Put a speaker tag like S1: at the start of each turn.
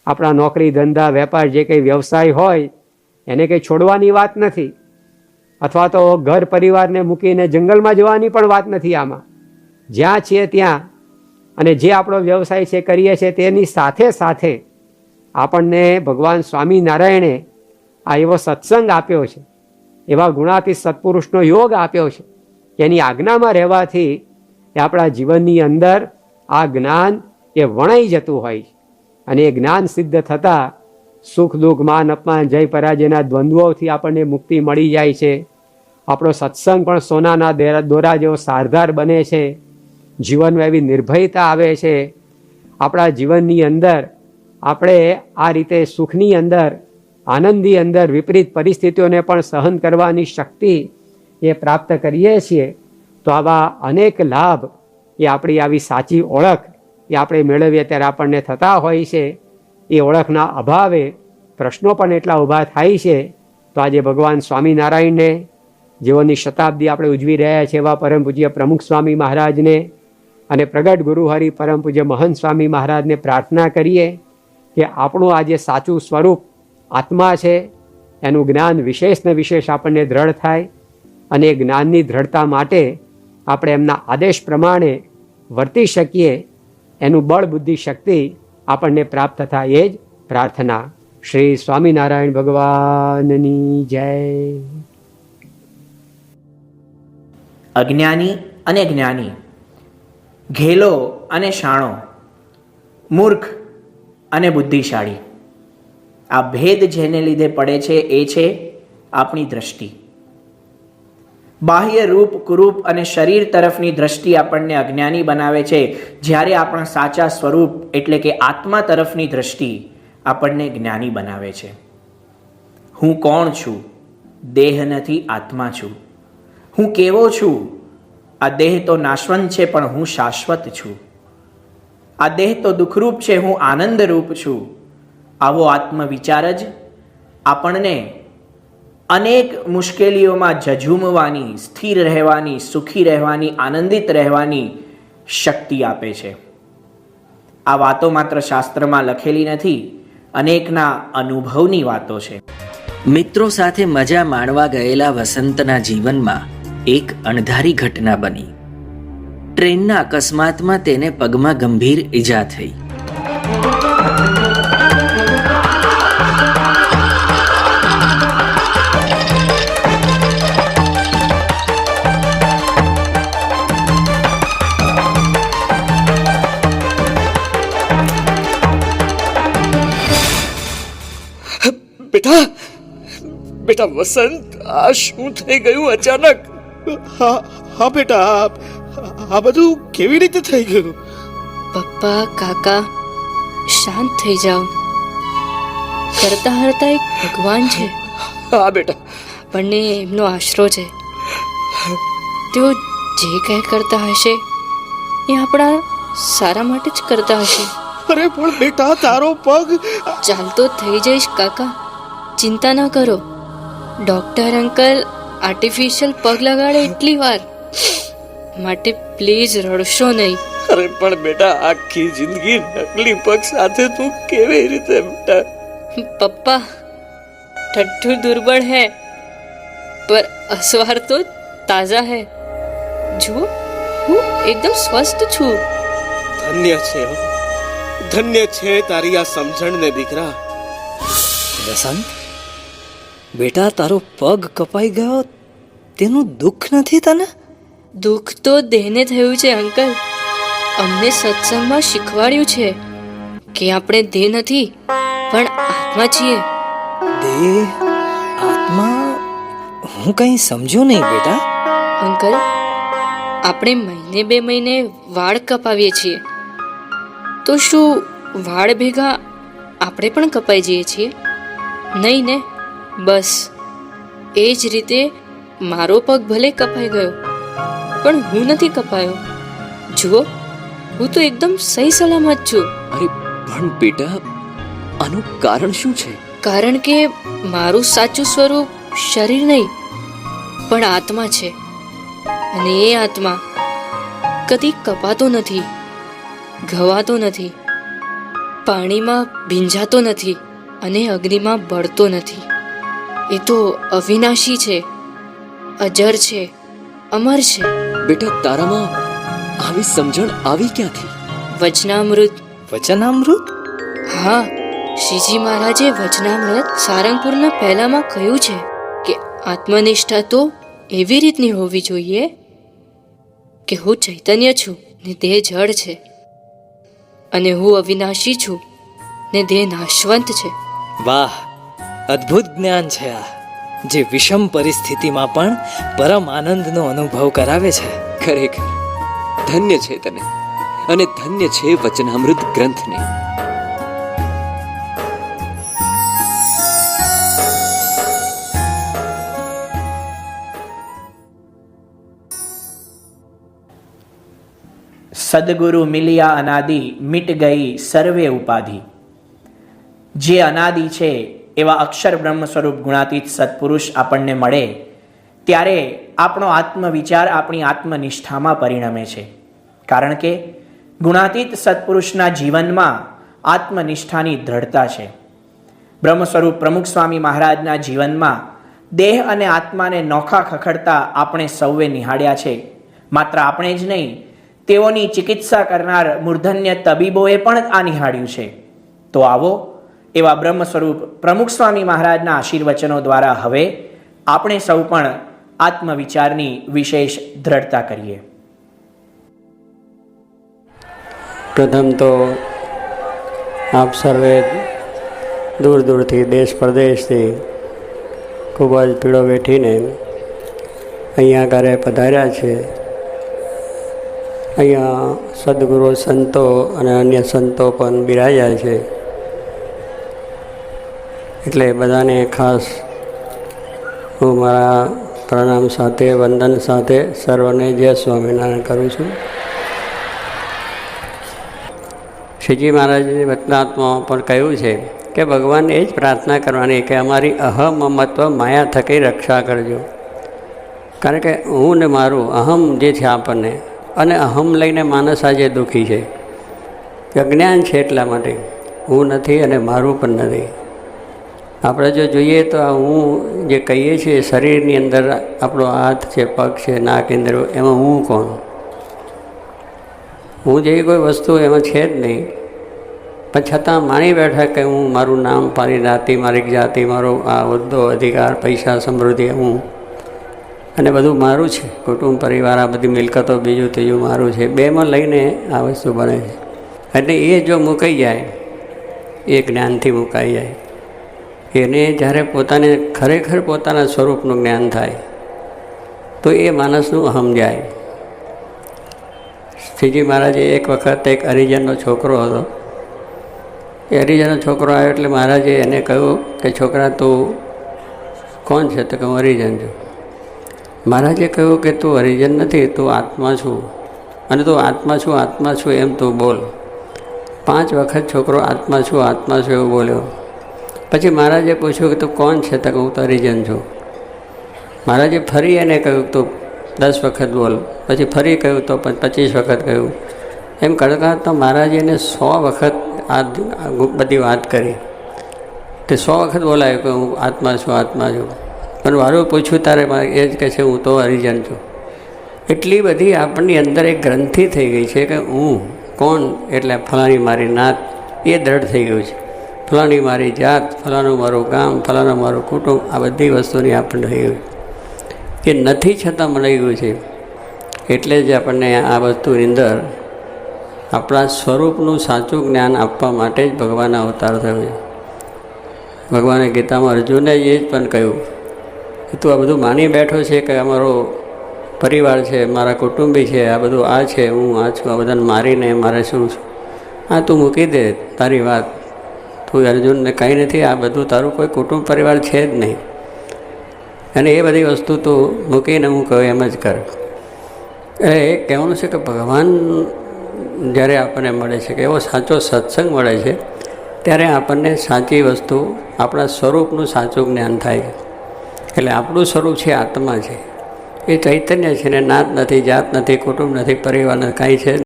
S1: આપણા નોકરી ધંધા વેપાર જે કંઈ વ્યવસાય હોય એને કંઈ છોડવાની વાત નથી, અથવા તો ઘર પરિવારને મૂકીને જંગલમાં જવાની પણ વાત નથી. આમાં જ્યાં છીએ ત્યાં અને જે આપણો વ્યવસાય છે કરીએ છીએ તેની સાથે સાથે આપણને ભગવાન સ્વામિનારાયણે આ એવો સત્સંગ આપ્યો છે, એવા ગુણાતીત સત્પુરુષનો યોગ આપ્યો છે કે એની આજ્ઞામાં રહેવાથી એ આપણા જીવનની અંદર આ જ્ઞાન એ વણાઈ જતું હોય છે. અને એ જ્ઞાન સિદ્ધ થતાં સુખ દુઃખ માન અપમાન જય પરાજયના દ્વંદ્વોથી આપણને મુક્તિ મળી જાય છે. આપણો સત્સંગ પણ સોનાના દોરા જેવો સારધાર બને છે. જીવનમાં એવી નિર્ભયતા આવે છે. આપણા જીવનની અંદર આપણે આ રીતે સુખની અંદર આનંદની અંદર વિપરીત પરિસ્થિતિઓને પણ સહન કરવાની શક્તિ એ પ્રાપ્ત કરીએ છીએ. તો આવા અનેક લાભ એ આપણી આવી સાચી ઓળખ એ આપણે મેળવીએ ત્યારે આપણને થતા હોય છે. એ ઓળખના અભાવે પ્રશ્નો પણ એટલા ઊભા થાય છે. તો આજે ભગવાન સ્વામિનારાયણને, જેઓની શતાબ્દી આપણે ઉજવી રહ્યા છીએ, એવા પરમ પૂજ્ય પ્રમુખ સ્વામી મહારાજને અને પ્રગટ ગુરુહરિ પરમ પૂજ્ય મહંત સ્વામી મહારાજને પ્રાર્થના કરીએ કે આપણું આજે સાચું સ્વરૂપ આત્મા છે એનું જ્ઞાન વિશેષ ને વિશેષ આપણને દ્રઢ થાય, અને એ જ્ઞાનની દ્રઢતા માટે આપણે એમના આદેશ પ્રમાણે વર્તી શકીએ, એનું બળ બુદ્ધિ શક્તિ આપણને પ્રાપ્ત થાય એ જ પ્રાર્થના. શ્રી સ્વામિનારાયણ ભગવાનની જય.
S2: અજ્ઞાની અને જ્ઞાની, ઘેલો અને શાણો, મૂર્ખ અને બુદ્ધિશાળી, આ ભેદ જેને લીધે પડે છે એ છે આપણી દ્રષ્ટિ. બાહ્ય રૂપ કુરૂપ અને શરીર તરફની દ્રષ્ટિ આપણને અજ્ઞાની બનાવે છે, જ્યારે આપણા સાચા સ્વરૂપ એટલે કે આત્મા તરફની દ્રષ્ટિ આપણને જ્ઞાની બનાવે છે. હું કોણ છું? દેહ નથી, આત્મા છું. હું કેવો છું? આ દેહ તો નાશવંત છે, પણ હું શાશ્વત છું. આ દેહ તો દુઃખરૂપ છે, હું આનંદરૂપ છું. આવો આત્મવિચાર જ આપણને અનેક મુશ્કેલીઓમાં ઝઝૂમવાની, સ્થિર રહેવાની, સુખી રહેવાની, આનંદિત રહેવાની શક્તિ આપે છે. આ વાતો માત્ર શાસ્ત્રમાં લખેલી નથી, અનેકના અનુભવની વાતો છે.
S3: મિત્રો સાથે મજા માણવા ગયેલા વસંતના જીવનમાં એક અણધારી ઘટના બની. ટ્રેનના અકસ્માતમાં તેને પગમાં ગંભીર ઈજા થઈ.
S4: બેટા, બેટા વસંત, આ શું થઈ ગયું અચાનક? હા બેટા, આ બધું કેવી રીતે થઈ ગયું?
S5: પપ્પા, કાકા, શાંત થઈ જાઓ. કરતા હરતા એક ભગવાન છે.
S4: હા બેટા,
S5: આપણને એમનો આશરો છે. તેઓ જે કંઈ કરતા હશે એ આપણા સારા માટે જ કરતા હશે.
S4: અરે પણ બેટા, તારો પગ
S5: ચાલતો થઈ જઈશ કાકા, ચિંતા ન કરો. ડોક્ટર અંકલ આર્ટિફિશિયલ પગ લગાડે એટલી વાર માટે પ્લીઝ રડશો નહીં.
S4: અરે પણ બેટા, આખી જિંદગી નકલી પગ સાથે તું કેવી રીતે? બેટા
S5: પપ્પા, ठट्ठू दुर्बल है पर असवार तो ताजा है. જુઓ, હું એકદમ સ્વસ્થ છું.
S4: ધન્ય છે, ધન્ય છે તારી આ સમજણ ને દીકરા.
S6: વસંત બેટા, તારો પગ કપાઈ ગયો તેનું દુઃખ નથી તને?
S5: દુઃખ તો દેહને થયું છે અંકલ. અમને સત્સંગમાં શીખવાડ્યું છે કે આપણે દેહ નથી પણ આત્મા છીએ.
S6: દેહ, આત્મા? હું કંઈ સમજ્યો નહીં બેટા.
S5: અંકલ, આપણે મહિને 2 મહિને વાળ કપાવીએ છીએ, તો શું વાળ ભેગા આપણે પણ કપાઈ જઈએ છીએ? નહીં ને? બસ એ જ રીતે મારો પગ ભલે કપાઈ ગયો પણ હું નથી કપાયો. જુઓ, હું તો એકદમ સહી સલામત છું.
S6: અરે પણ બેટા, આનું કારણ શું છે?
S5: કારણ કે મારું સાચું સ્વરૂપ શરીર નહીં પણ આત્મા છે, અને એ આત્મા કદી કપાતો નથી, ઘવાતો નથી. પાણીમાં ભીંજાતો નથી અને અગ્નિમાં બળતો નથી. એ તો અવિનાશી છે, અજર છે, અમર છે.
S6: બેટા, તારામાં આવી સમજણ આવી ક્યાંથી?
S5: વચનામૃત.
S4: વચનામૃત?
S5: હા, શ્રીજી મહારાજે વચનામૃત સારંગપુરના પહેલામાં કહ્યું છે કે આત્મનિષ્ઠા તો એવી રીતની હોવી જોઈએ કે હું ચૈતન્ય છું ને દેહ જળ છે, અને હું અવિનાશી છું ને દેહ નાશવંત છે.
S7: વાહ, અદ્ભુત જ્ઞાન છે આ, જે વિષમ પરિસ્થિતિમાં પણ પરમ આનંદનો અનુભવ કરાવે છે.
S6: ખરેખર ધન્ય છે તને, અને ધન્ય છે વચનામૃત ગ્રંથને.
S2: સદગુરુ મિલિયા અનાદિ, મિટ ગઈ સર્વે ઉપાધિ. જે અનાદિ છે એવા અક્ષર બ્રહ્મ સ્વરૂપ ગુણાતીત સત્પુરુષ આપણને મળે ત્યારે આપણો આત્મવિચાર આપણી આત્મનિષ્ઠામાં પરિણમે છે. કારણ કે ગુણાતીત સત્પુરુષના જીવનમાં આત્મનિષ્ઠાની દ્રઢતા છે. બ્રહ્મ સ્વરૂપ પ્રમુખ સ્વામી મહારાજના જીવનમાં દેહ અને આત્માને નોખા ખખડતા આપણે સૌએ નિહાળ્યા છે. માત્ર આપણે જ નહીં, તેઓની ચિકિત્સા કરનાર મૂર્ધન્ય તબીબોએ પણ આ નિહાળ્યું છે. તો આવો એવા બ્રહ્મ સ્વરૂપ પ્રમુખ સ્વામી મહારાજના આશીર્વચનો દ્વારા હવે આપણે સૌ પણ આત્મવિચારની વિશેષ દ્રઢતા કરીએ.
S8: પ્રથમ તો આપ સર્વે દૂર દૂરથી દેશ પરદેશથી ખૂબ જ પીડો વેઠીને અહીંયા ઘરે પધાર્યા છે. અહીંયા સદગુરુ સંતો અને અન્ય સંતો પણ બિરાજ્યા છે. એટલે બધાને ખાસ હું મારા પ્રણામ સાથે, વંદન સાથે સર્વને જય સ્વામિનારાયણ કરું છું. શ્રીજી મહારાજે વચનાત્મામાં પણ કહ્યું છે કે ભગવાનને એ જ પ્રાર્થના કરવાની કે અમારી અહમ મમત્વ માયા થકી રક્ષા કરજો. કારણ કે હું ને મારું અહમ જે છે આપણને, અને અહમ લઈને માણસ આજે દુઃખી છે. અજ્ઞાન છે એટલા માટે. હું નથી અને મારું પણ નથી. આપણે જો જોઈએ તો આ હું જે કહીએ છીએ શરીરની અંદર આપણો હાથ છે, પગ છે, નાક, ઇન્દ્રિયો, એમાં હું કોણ? હું જેવી કોઈ વસ્તુ એમાં છે જ નહીં. પણ છતાં માની બેઠા કે હું, મારું નામ, મારી જ્ઞાતિ, મારી જાતિ, મારો આ હોદ્દો, અધિકાર, પૈસા, સમૃદ્ધિ, હું, અને બધું મારું છે. કુટુંબ, પરિવાર, આ બધી મિલકતો, બીજું ત્રીજું મારું છે. બેમાં લઈને આ વસ્તુ બને છે. એટલે એ જો મુકાઈ જાય, એ જ્ઞાનથી મુકાઈ જાય. એને જ્યારે પોતાને ખરેખર પોતાના સ્વરૂપનું જ્ઞાન થાય તો એ માણસનું અહમ જાય. શ્રીજી મહારાજે એક વખત એક હરિજનનો છોકરો હતો. એ હરિજનનો છોકરો આવ્યો એટલે મહારાજે એને કહ્યું કે છોકરા તું કોણ છે? તો કે હું હરિજન છું. મહારાજે કહ્યું કે તું હરિજન નથી, તું આત્મા છું, અને તું આત્મા છું, આત્મા છું એમ તું બોલ. 5 વખત છોકરો આત્મા છું, આત્મા છું એવું બોલ્યો. પછી મહારાજે પૂછ્યું કે તું કોણ છે? તો હું તો હરિજન છું. મહારાજે ફરી એને કહ્યું તું 10 વખત બોલ. પછી ફરી કહ્યું તો 25 વખત કહ્યું. એમ કરતાં તો મહારાજે એને 100 વખત આ બધી વાત કરી. તે 100 વખત બોલાયું કે હું આત્મા છું, આત્મા છું. પણ વારું પૂછ્યું તારે એ જ કહે છે હું તો હરિજન છું. એટલી બધી આપણની અંદર એક ગ્રંથિ થઈ ગઈ છે કે હું કોણ એટલે ફલાણી મારી નાત, એ દ્રઢ થઈ ગયું છે. ફલાણી મારી જાત, ફલાણું મારું ગામ, ફલાણું મારું કુટુંબ, આ બધી વસ્તુની આપણને થઈ ગયું. એ નથી છતાં મળી ગયું છે. એટલે જ આપણને આ વસ્તુની અંદર આપણા સ્વરૂપનું સાચું જ્ઞાન આપવા માટે જ ભગવાનનો અવતાર થયો છે. ભગવાને ગીતામાં અર્જુને એ જ પણ કહ્યું કે તું આ બધું માની બેઠો છે કે અમારો પરિવાર છે, મારા કુટુંબી છે, આ બધું આ છે, હું આ છું, આ બધાને મારીને મારે શું છું? આ તું મૂકી દે તારી વાત. તું અર્જુનને કંઈ નથી, આ બધું તારું કોઈ કુટુંબ પરિવાર છે જ નહીં. અને એ બધી વસ્તુ તું મૂકીને હું કહું એમ જ કર. એ કહેવાનું છે કે ભગવાન જ્યારે આપણને મળે છે, કે એવો સાચો સત્સંગ મળે છે, ત્યારે આપણને સાચી વસ્તુ, આપણા સ્વરૂપનું સાચું જ્ઞાન થાય છે. એટલે આપણું સ્વરૂપ છે આત્મા છે, એ ચૈતન્ય છે ને નાત નથી, જાત નથી, કુટુંબ નથી, પરિવાર નથી, કાંઈ છે